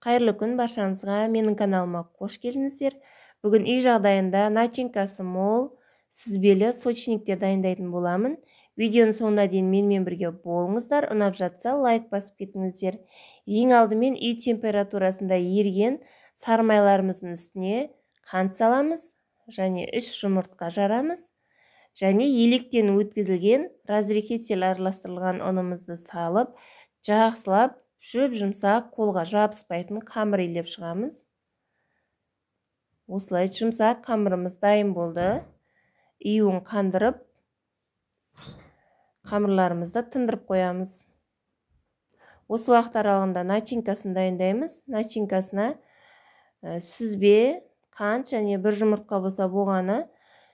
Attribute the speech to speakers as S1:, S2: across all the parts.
S1: Қайырлы күн баршаңызға, менің каналыма қош келдіңіздер. Бүгін үй жағдайында начинкасы мол, сүзбелі сочниктер дайындайтын боламын. Видеоның соңына дейін менімен бірге болыңыздар. Ұнап жатса лайк басып кетіңіздер. Ең алдымен үй температурасында еріген сары майларымыздың үстіне қант саламыз және 3 жұмыртқа жарамыз. Және електен өткізілген разрыхитель араластырылған ұнымызды салып, жақсылап шөп жұмсақ, қолға жабыспайтын қамыр илеп шығамыз. Осылай жұмсақ қамырымыз дайын болды. Июін қандырып, қамырларымызды тындырып қоямыз. Осы уақыт аралығында начинкасын дайындаймыз. Начинкасына сүзбе, қант және бір жұмыртқа болса болғаны.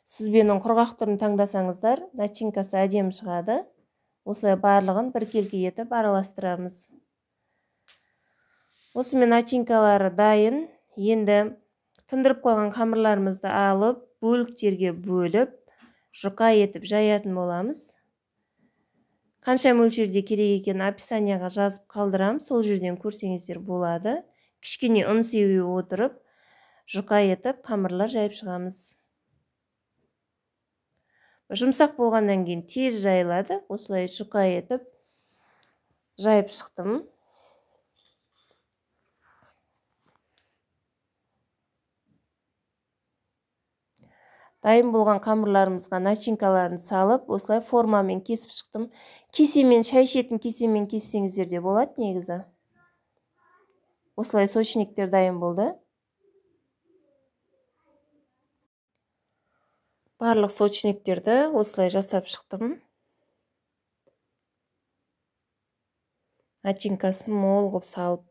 S1: Сүзбенің құрғақ түрін таңдасаңыздар, начинкасы әдемі шығады. Осылай барлығын бір келке етіп араластырамыз. Осымен начинкалары дайын. Енді тындырып қойған қамырларымызды алып, бөліктерге бөліп, жұқа етіп жаятын боламыз. Қанша мөлшерде керек екенін описанияға жазып қалдырам, сол жерден көрсеңіздер болады. Кішкене ұн сеуе отырып, жұқа етіп қамырлар жайып шығамыз. Жұмсақ болғаннан кейін тез жайылады. Осылай жұқа етіп жайып шықтым. Дайын болған қамырларымызға начинкаларын салып, осылай формамен кесіп шықтым. Кесемен, шай ішетін кесемен кессеңіздер де болады негізі. Осылай сочниктер дайын болды. Барлық сочниктерді осылай жасап шықтым. Начинкасын мол қылып салып.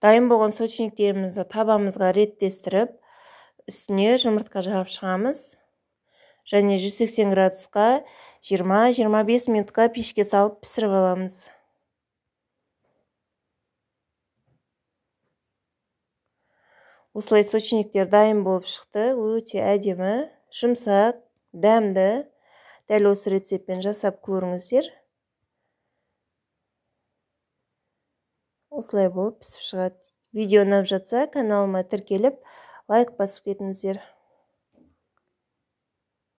S1: Дайын болған сочниктерімізді табамызға реттестіріп, үстіне жұмыртқа жағып шығамыз. Және 180 градусқа 20-25 минутқа пешке салып пісіріп аламыз. Осылай сочниктер дайын болып шықты. Өте әдемі, жұмсақ, дәмді. Дәл осы рецептпен жасап көріңіздер. Осылай болып пісіп шығады. Видео ұнап жатса, каналыма тіркеліп, лайк басып кетіңіздер.